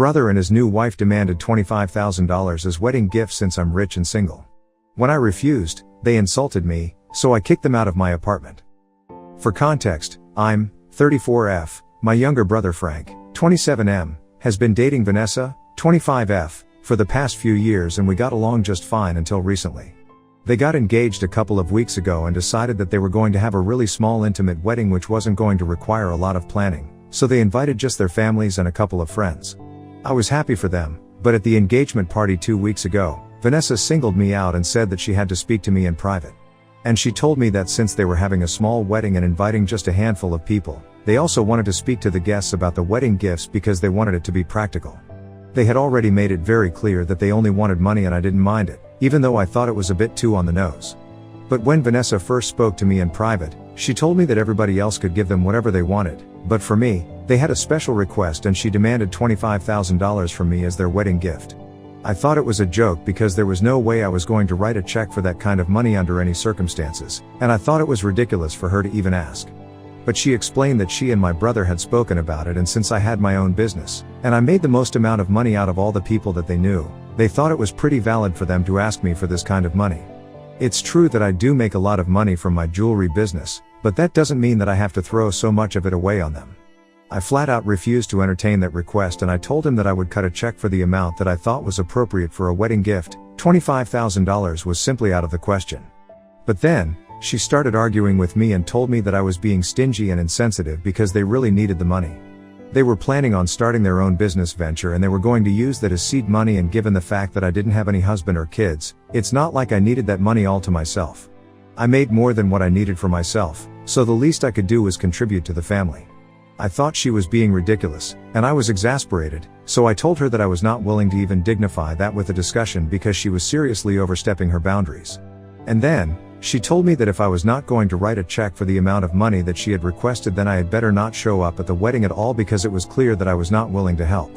brother and his new wife demanded $25,000 as wedding gift since I'm rich and single. When I refused, they insulted me, so I kicked them out of my apartment. For context, I'm 34F, my younger brother Frank, 27M, has been dating Vanessa, 25F, for the past few years and we got along just fine until recently. They got engaged a couple of weeks ago and decided that they were going to have a really small intimate wedding which wasn't going to require a lot of planning, so they invited just their families and a couple of friends. I was happy for them, but at the engagement party 2 weeks ago, Vanessa singled me out and said that she had to speak to me in private. And she told me that since they were having a small wedding and inviting just a handful of people, they also wanted to speak to the guests about the wedding gifts because they wanted it to be practical. They had already made it very clear that they only wanted money and I didn't mind it, even though I thought it was a bit too on the nose. But when Vanessa first spoke to me in private, she told me that everybody else could give them whatever they wanted, but for me, they had a special request and she demanded $25,000 from me as their wedding gift. I thought it was a joke because there was no way I was going to write a check for that kind of money under any circumstances, and I thought it was ridiculous for her to even ask. But she explained that she and my brother had spoken about it, and since I had my own business, and I made the most amount of money out of all the people that they knew, they thought it was pretty valid for them to ask me for this kind of money. It's true that I do make a lot of money from my jewelry business, but that doesn't mean that I have to throw so much of it away on them. I flat out refused to entertain that request and I told him that I would cut a check for the amount that I thought was appropriate for a wedding gift. $25,000 was simply out of the question. But then, she started arguing with me and told me that I was being stingy and insensitive because they really needed the money. They were planning on starting their own business venture and they were going to use that as seed money, and given the fact that I didn't have any husband or kids, it's not like I needed that money all to myself. I made more than what I needed for myself, so the least I could do was contribute to the family. I thought she was being ridiculous, and I was exasperated, so I told her that I was not willing to even dignify that with a discussion because she was seriously overstepping her boundaries. And then, she told me that if I was not going to write a check for the amount of money that she had requested, then I had better not show up at the wedding at all because it was clear that I was not willing to help.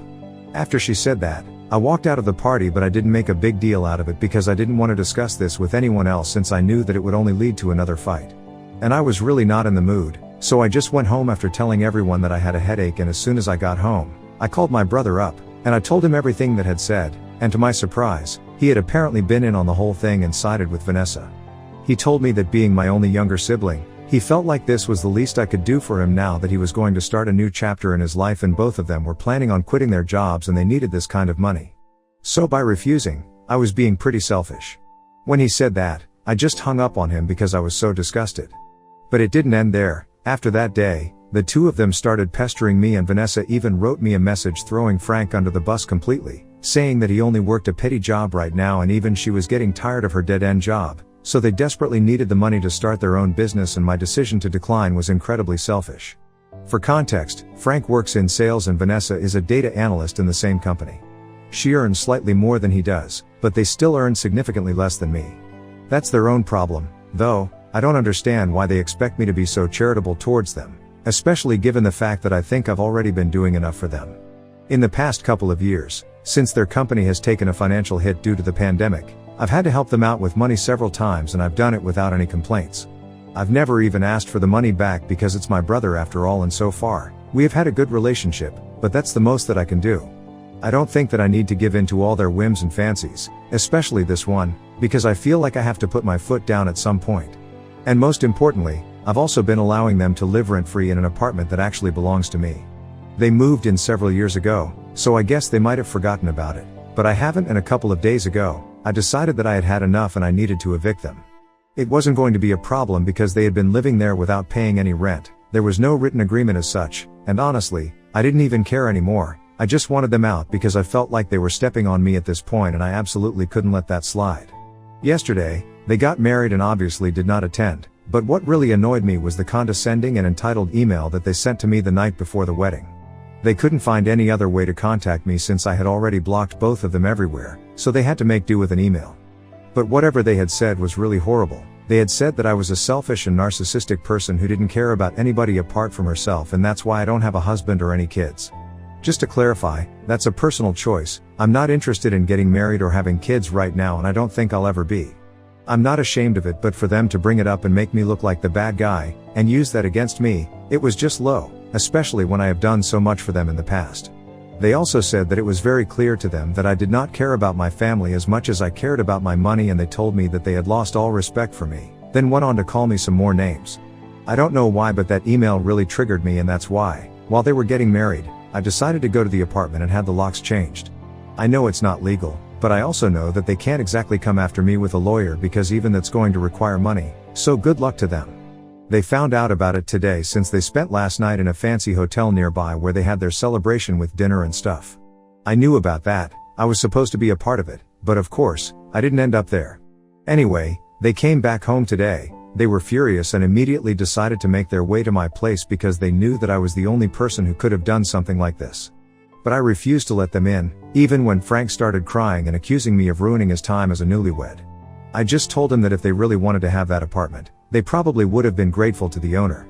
After she said that, I walked out of the party, but I didn't make a big deal out of it because I didn't want to discuss this with anyone else since I knew that it would only lead to another fight. And I was really not in the mood, so I just went home after telling everyone that I had a headache, and as soon as I got home, I called my brother up, and I told him everything that had said, and to my surprise, he had apparently been in on the whole thing and sided with Vanessa. He told me that being my only younger sibling, he felt like this was the least I could do for him now that he was going to start a new chapter in his life and both of them were planning on quitting their jobs and they needed this kind of money. So by refusing, I was being pretty selfish. When he said that, I just hung up on him because I was so disgusted. But it didn't end there. After that day, the two of them started pestering me, and Vanessa even wrote me a message throwing Frank under the bus completely, saying that he only worked a petty job right now and even she was getting tired of her dead-end job, so they desperately needed the money to start their own business, and my decision to decline was incredibly selfish. For context, Frank works in sales and Vanessa is a data analyst in the same company. She earns slightly more than he does, but they still earn significantly less than me. That's their own problem, though. I don't understand why they expect me to be so charitable towards them, especially given the fact that I think I've already been doing enough for them. In the past couple of years, since their company has taken a financial hit due to the pandemic, I've had to help them out with money several times and I've done it without any complaints. I've never even asked for the money back because it's my brother after all, and so far, we have had a good relationship, but that's the most that I can do. I don't think that I need to give in to all their whims and fancies, especially this one, because I feel like I have to put my foot down at some point. And most importantly, I've also been allowing them to live rent-free in an apartment that actually belongs to me. They moved in several years ago, so I guess they might have forgotten about it, but I haven't, and a couple of days ago, I decided that I had had enough and I needed to evict them. It wasn't going to be a problem because they had been living there without paying any rent, there was no written agreement as such, and honestly, I didn't even care anymore. I just wanted them out because I felt like they were stepping on me at this point and I absolutely couldn't let that slide. Yesterday, they got married and obviously did not attend, but what really annoyed me was the condescending and entitled email that they sent to me the night before the wedding. They couldn't find any other way to contact me since I had already blocked both of them everywhere, so they had to make do with an email. But whatever they had said was really horrible. They had said that I was a selfish and narcissistic person who didn't care about anybody apart from herself, and that's why I don't have a husband or any kids. Just to clarify, that's a personal choice. I'm not interested in getting married or having kids right now, and I don't think I'll ever be. I'm not ashamed of it, but for them to bring it up and make me look like the bad guy, and use that against me, it was just low, especially when I have done so much for them in the past. They also said that it was very clear to them that I did not care about my family as much as I cared about my money, and they told me that they had lost all respect for me, then went on to call me some more names. I don't know why, but that email really triggered me, and that's why, while they were getting married, I decided to go to the apartment and had the locks changed. I know it's not legal, but I also know that they can't exactly come after me with a lawyer, because even that's going to require money, so good luck to them. They found out about it today since they spent last night in a fancy hotel nearby where they had their celebration with dinner and stuff. I knew about that, I was supposed to be a part of it, but of course, I didn't end up there. Anyway, they came back home today. They were furious and immediately decided to make their way to my place because they knew that I was the only person who could have done something like this. But I refused to let them in, even when Frank started crying and accusing me of ruining his time as a newlywed. I just told him that if they really wanted to have that apartment, they probably would have been grateful to the owner.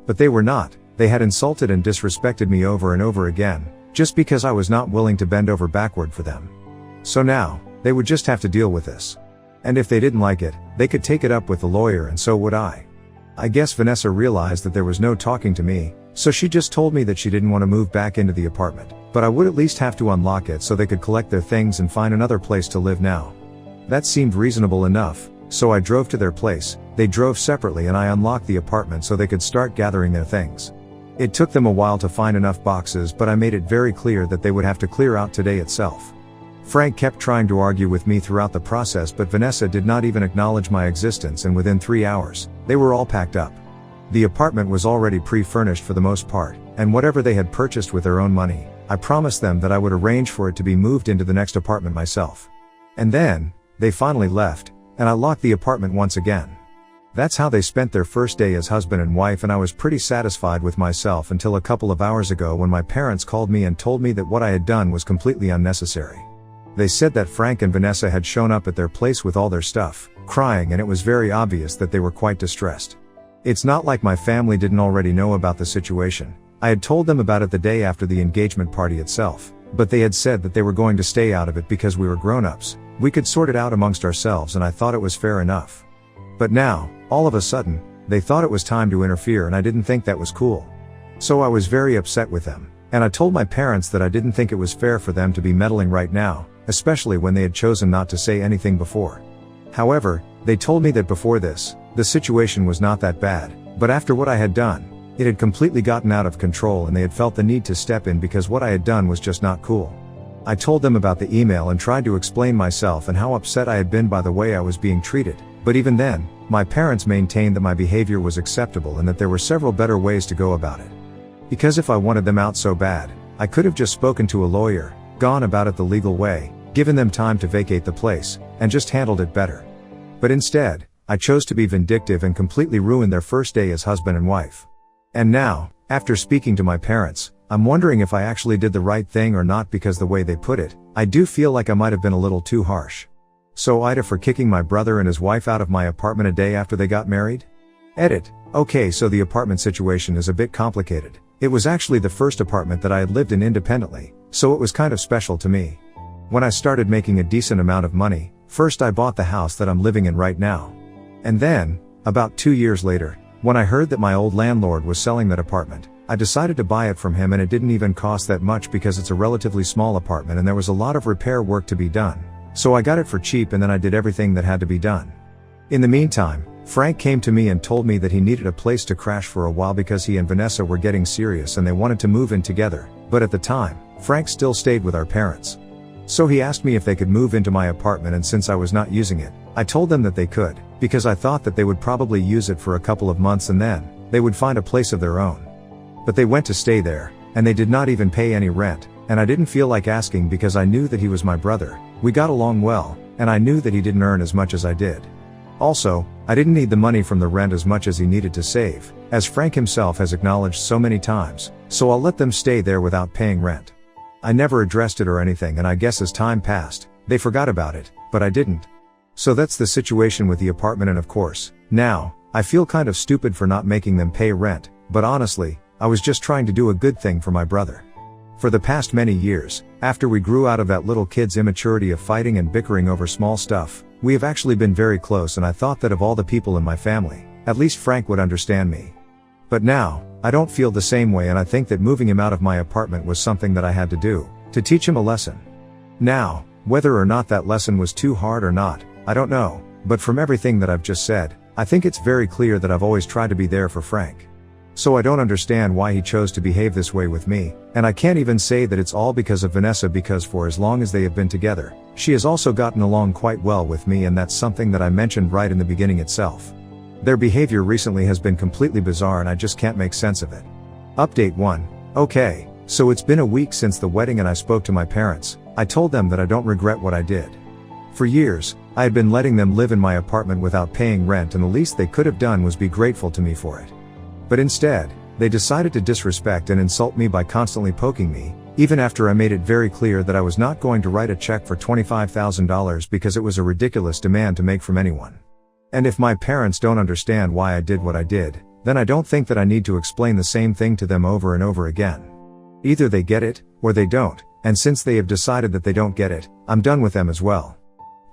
But they were not. They had insulted and disrespected me over and over again, just because I was not willing to bend over backward for them. So now, they would just have to deal with this. And if they didn't like it, they could take it up with the lawyer, and so would I. I guess Vanessa realized that there was no talking to me, so she just told me that she didn't want to move back into the apartment, but I would at least have to unlock it so they could collect their things and find another place to live now. That seemed reasonable enough, so I drove to their place. They drove separately and I unlocked the apartment so they could start gathering their things. It took them a while to find enough boxes, but I made it very clear that they would have to clear out today itself. Frank kept trying to argue with me throughout the process, but Vanessa did not even acknowledge my existence, and within 3 hours, they were all packed up. The apartment was already pre-furnished for the most part, and whatever they had purchased with their own money, I promised them that I would arrange for it to be moved into the next apartment myself. And then, they finally left, and I locked the apartment once again. That's how they spent their first day as husband and wife, and I was pretty satisfied with myself until a couple of hours ago when my parents called me and told me that what I had done was completely unnecessary. They said that Frank and Vanessa had shown up at their place with all their stuff, crying, and it was very obvious that they were quite distressed. It's not like my family didn't already know about the situation. I had told them about it the day after the engagement party itself, but they had said that they were going to stay out of it because we were grown-ups. We could sort it out amongst ourselves, and I thought it was fair enough. But now, all of a sudden, they thought it was time to interfere, and I didn't think that was cool. So I was very upset with them, and I told my parents that I didn't think it was fair for them to be meddling right now, especially when they had chosen not to say anything before. However, they told me that before this, the situation was not that bad, but after what I had done, it had completely gotten out of control, and they had felt the need to step in because what I had done was just not cool. I told them about the email and tried to explain myself and how upset I had been by the way I was being treated, but even then, my parents maintained that my behavior was acceptable and that there were several better ways to go about it. Because if I wanted them out so bad, I could have just spoken to a lawyer, gone about it the legal way, given them time to vacate the place, and just handled it better. But instead, I chose to be vindictive and completely ruin their first day as husband and wife. And now, after speaking to my parents, I'm wondering if I actually did the right thing or not, because the way they put it, I do feel like I might have been a little too harsh. So Ida for kicking my brother and his wife out of my apartment a day after they got married? Edit. Okay, so the apartment situation is a bit complicated. It was actually the first apartment that I had lived in independently, so it was kind of special to me. When I started making a decent amount of money, first I bought the house that I'm living in right now. And then, about 2 years later, when I heard that my old landlord was selling that apartment, I decided to buy it from him, and it didn't even cost that much because it's a relatively small apartment and there was a lot of repair work to be done. So I got it for cheap, and then I did everything that had to be done. In the meantime, Frank came to me and told me that he needed a place to crash for a while because he and Vanessa were getting serious and they wanted to move in together, but at the time, Frank still stayed with our parents. So he asked me if they could move into my apartment, and since I was not using it, I told them that they could, because I thought that they would probably use it for a couple of months and then, they would find a place of their own. But they went to stay there, and they did not even pay any rent, and I didn't feel like asking because I knew that he was my brother, we got along well, and I knew that he didn't earn as much as I did. Also, I didn't need the money from the rent as much as he needed to save, as Frank himself has acknowledged so many times, so I'll let them stay there without paying rent. I never addressed it or anything, and I guess as time passed, they forgot about it, but I didn't. So that's the situation with the apartment, and of course, now, I feel kind of stupid for not making them pay rent, but honestly, I was just trying to do a good thing for my brother. For the past many years, after we grew out of that little kid's immaturity of fighting and bickering over small stuff, we have actually been very close, and I thought that of all the people in my family, at least Frank would understand me. But now, I don't feel the same way, and I think that moving him out of my apartment was something that I had to do, to teach him a lesson. Now, whether or not that lesson was too hard or not, I don't know, but from everything that I've just said, I think it's very clear that I've always tried to be there for Frank. So I don't understand why he chose to behave this way with me, and I can't even say that it's all because of Vanessa, because for as long as they have been together, she has also gotten along quite well with me, and that's something that I mentioned right in the beginning itself. Their behavior recently has been completely bizarre and I just can't make sense of it. Update 1. Okay, so it's been a week since the wedding and I spoke to my parents. I told them that I don't regret what I did. For years, I had been letting them live in my apartment without paying rent, and the least they could have done was be grateful to me for it. But instead, they decided to disrespect and insult me by constantly poking me, even after I made it very clear that I was not going to write a check for $25,000 because it was a ridiculous demand to make from anyone. And if my parents don't understand why I did what I did, then I don't think that I need to explain the same thing to them over and over again. Either they get it, or they don't, and since they have decided that they don't get it, I'm done with them as well.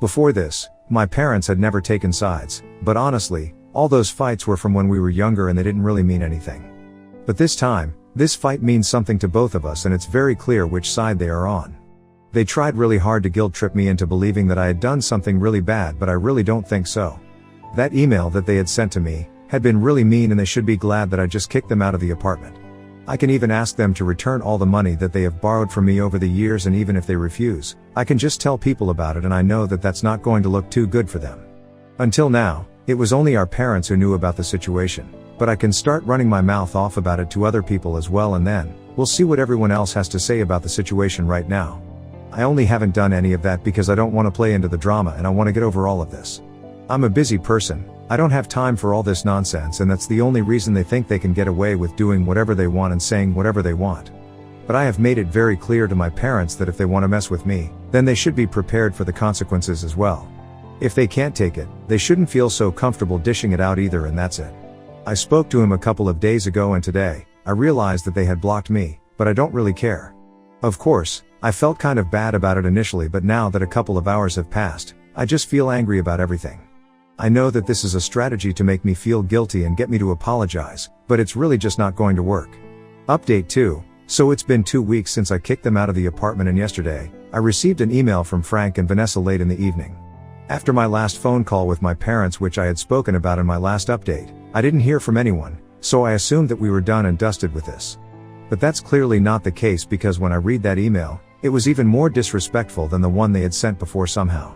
Before this, my parents had never taken sides, but honestly, all those fights were from when we were younger and they didn't really mean anything. But this time, this fight means something to both of us, and it's very clear which side they are on. They tried really hard to guilt trip me into believing that I had done something really bad, but I really don't think so. That email that they had sent to me had been really mean, and they should be glad that I just kicked them out of the apartment. I can even ask them to return all the money that they have borrowed from me over the years, and even if they refuse, I can just tell people about it, and I know that that's not going to look too good for them. Until now, it was only our parents who knew about the situation, but I can start running my mouth off about it to other people as well, and then we'll see what everyone else has to say about the situation right now. I only haven't done any of that because I don't want to play into the drama, and I want to get over all of this. I'm a busy person, I don't have time for all this nonsense, and that's the only reason they think they can get away with doing whatever they want and saying whatever they want. But I have made it very clear to my parents that if they want to mess with me, then they should be prepared for the consequences as well. If they can't take it, they shouldn't feel so comfortable dishing it out either, and that's it. I spoke to him a couple of days ago, and today, I realized that they had blocked me, but I don't really care. Of course, I felt kind of bad about it initially, but now that a couple of hours have passed, I just feel angry about everything. I know that this is a strategy to make me feel guilty and get me to apologize, but it's really just not going to work. Update 2. So it's been 2 weeks since I kicked them out of the apartment, and yesterday, I received an email from Frank and Vanessa late in the evening. After my last phone call with my parents, which I had spoken about in my last update, I didn't hear from anyone, so I assumed that we were done and dusted with this. But that's clearly not the case, because when I read that email, it was even more disrespectful than the one they had sent before somehow.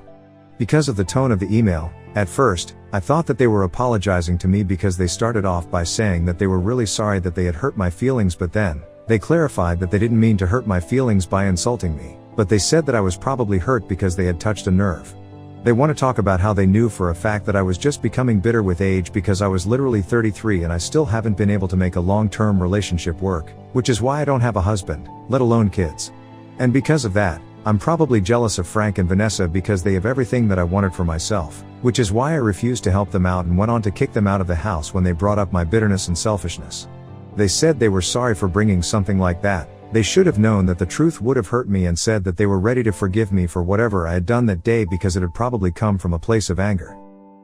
Because of the tone of the email, at first, I thought that they were apologizing to me because they started off by saying that they were really sorry that they had hurt my feelings, but then, they clarified that they didn't mean to hurt my feelings by insulting me, but they said that I was probably hurt because they had touched a nerve. They want to talk about how they knew for a fact that I was just becoming bitter with age because I was literally 33 and I still haven't been able to make a long-term relationship work, which is why I don't have a husband, let alone kids. And because of that, I'm probably jealous of Frank and Vanessa because they have everything that I wanted for myself, which is why I refused to help them out and went on to kick them out of the house when they brought up my bitterness and selfishness. They said they were sorry for bringing something like that. They should have known that the truth would have hurt me, and said that they were ready to forgive me for whatever I had done that day because it had probably come from a place of anger.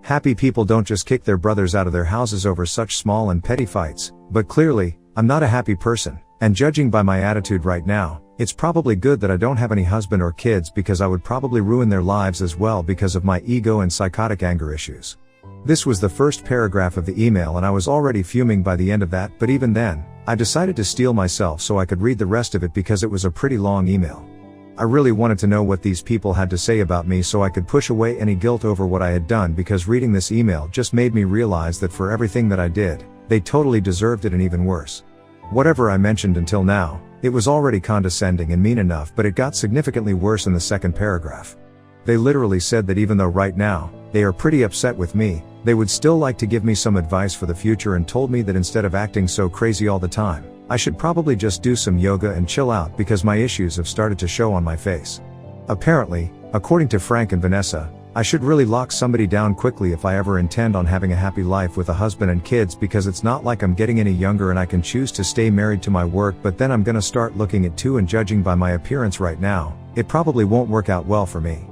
Happy people don't just kick their brothers out of their houses over such small and petty fights, but clearly, I'm not a happy person, and judging by my attitude right now, it's probably good that I don't have any husband or kids, because I would probably ruin their lives as well because of my ego and psychotic anger issues. This was the first paragraph of the email, and I was already fuming by the end of that, but even then, I decided to steel myself so I could read the rest of it because it was a pretty long email. I really wanted to know what these people had to say about me so I could push away any guilt over what I had done, because reading this email just made me realize that for everything that I did, they totally deserved it, and even worse. Whatever I mentioned until now, it was already condescending and mean enough, but it got significantly worse in the second paragraph. They literally said that even though right now, they are pretty upset with me, they would still like to give me some advice for the future, and told me that instead of acting so crazy all the time, I should probably just do some yoga and chill out because my issues have started to show on my face. Apparently, according to Frank and Vanessa, I should really lock somebody down quickly if I ever intend on having a happy life with a husband and kids, because it's not like I'm getting any younger and I can choose to stay married to my work, but then I'm gonna start looking at too, and judging by my appearance right now, it probably won't work out well for me.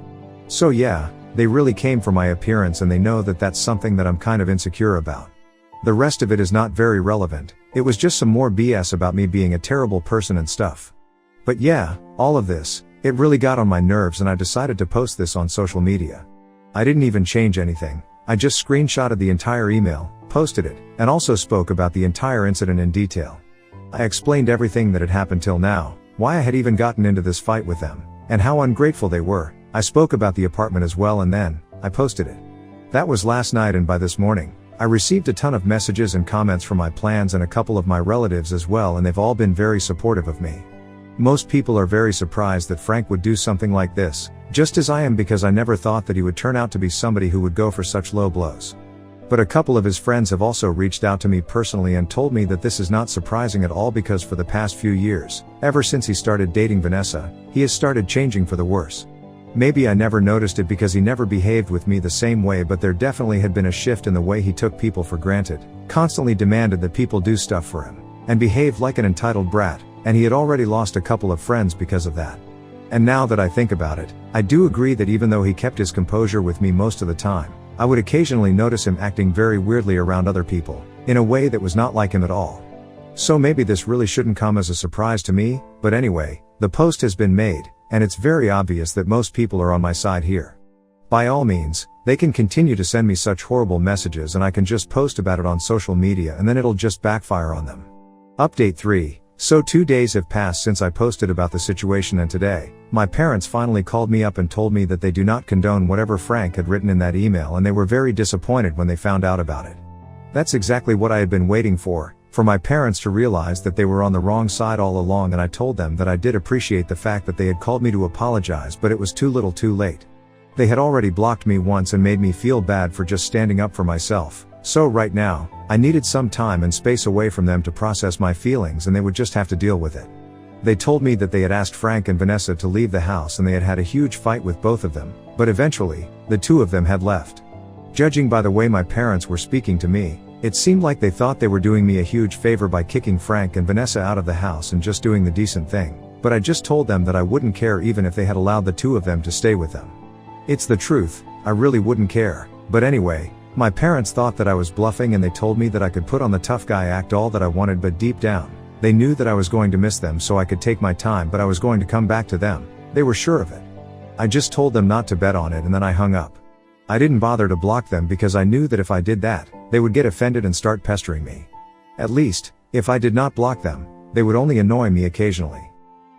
So yeah, they really came for my appearance, and they know that that's something that I'm kind of insecure about. The rest of it is not very relevant, it was just some more BS about me being a terrible person and stuff. But yeah, all of this, it really got on my nerves and I decided to post this on social media. I didn't even change anything, I just screenshotted the entire email, posted it, and also spoke about the entire incident in detail. I explained everything that had happened till now, why I had even gotten into this fight with them, and how ungrateful they were. I spoke about the apartment as well and then, I posted it. That was last night, and by this morning, I received a ton of messages and comments from my plans and a couple of my relatives as well, and they've all been very supportive of me. Most people are very surprised that Frank would do something like this, just as I am, because I never thought that he would turn out to be somebody who would go for such low blows. But a couple of his friends have also reached out to me personally and told me that this is not surprising at all, because for the past few years, ever since he started dating Vanessa, he has started changing for the worse. Maybe I never noticed it because he never behaved with me the same way, but there definitely had been a shift in the way he took people for granted, constantly demanded that people do stuff for him, and behaved like an entitled brat, and he had already lost a couple of friends because of that. And now that I think about it, I do agree that even though he kept his composure with me most of the time, I would occasionally notice him acting very weirdly around other people, in a way that was not like him at all. So maybe this really shouldn't come as a surprise to me, but anyway, the post has been made, and it's very obvious that most people are on my side here. By all means, they can continue to send me such horrible messages and I can just post about it on social media and then it'll just backfire on them. Update 3. So 2 days have passed since I posted about the situation, and today, my parents finally called me up and told me that they do not condone whatever Frank had written in that email, and they were very disappointed when they found out about it. That's exactly what I had been waiting for my parents to realize that they were on the wrong side all along, and I told them that I did appreciate the fact that they had called me to apologize, but it was too little too late. They had already blocked me once and made me feel bad for just standing up for myself, so right now, I needed some time and space away from them to process my feelings, and they would just have to deal with it. They told me that they had asked Frank and Vanessa to leave the house and they had had a huge fight with both of them, but eventually, the two of them had left. Judging by the way my parents were speaking to me, it seemed like they thought they were doing me a huge favor by kicking Frank and Vanessa out of the house and just doing the decent thing, but I just told them that I wouldn't care even if they had allowed the two of them to stay with them. It's the truth, I really wouldn't care, but anyway, my parents thought that I was bluffing and they told me that I could put on the tough guy act all that I wanted, but deep down, they knew that I was going to miss them, so I could take my time, but I was going to come back to them. They were sure of it. I just told them not to bet on it and then I hung up. I didn't bother to block them because I knew that if I did that, they would get offended and start pestering me. At least, if I did not block them, they would only annoy me occasionally.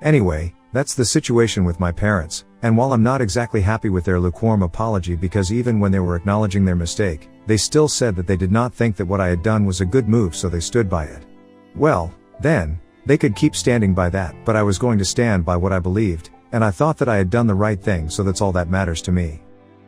Anyway, that's the situation with my parents, and while I'm not exactly happy with their lukewarm apology, because even when they were acknowledging their mistake, they still said that they did not think that what I had done was a good move, so they stood by it. Well, then, they could keep standing by that, but I was going to stand by what I believed, and I thought that I had done the right thing, so that's all that matters to me.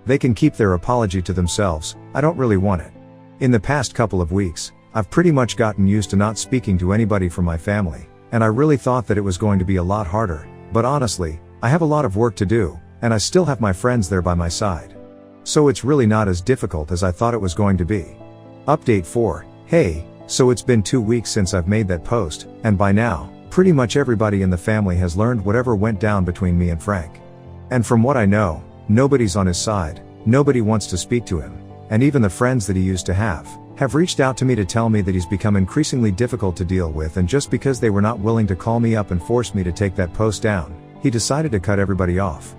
They can keep their apology to themselves, I don't really want it. In the past couple of weeks, I've pretty much gotten used to not speaking to anybody from my family, and I really thought that it was going to be a lot harder, but honestly, I have a lot of work to do, and I still have my friends there by my side. So it's really not as difficult as I thought it was going to be. Update 4. Hey, so it's been 2 weeks since I've made that post, and by now, pretty much everybody in the family has learned whatever went down between me and Frank. And from what I know, nobody's on his side, nobody wants to speak to him, and even the friends that he used to have reached out to me to tell me that he's become increasingly difficult to deal with, and just because they were not willing to call me up and force me to take that post down, he decided to cut everybody off.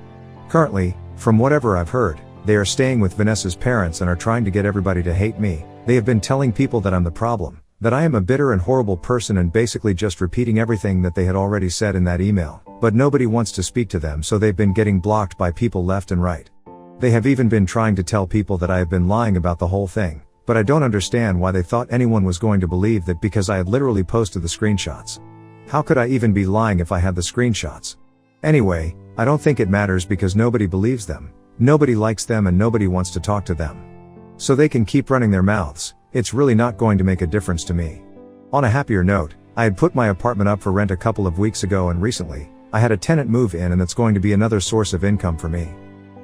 Currently, from whatever I've heard, they are staying with Vanessa's parents and are trying to get everybody to hate me. They have been telling people that I'm the problem, that I am a bitter and horrible person, and basically just repeating everything that they had already said in that email, but nobody wants to speak to them, so they've been getting blocked by people left and right. They have even been trying to tell people that I have been lying about the whole thing, but I don't understand why they thought anyone was going to believe that, because I had literally posted the screenshots. How could I even be lying if I had the screenshots? Anyway, I don't think it matters because nobody believes them, nobody likes them, and nobody wants to talk to them. So they can keep running their mouths, it's really not going to make a difference to me. On a happier note, I had put my apartment up for rent a couple of weeks ago, and recently, I had a tenant move in, and that's going to be another source of income for me.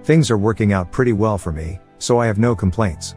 Things are working out pretty well for me, so I have no complaints.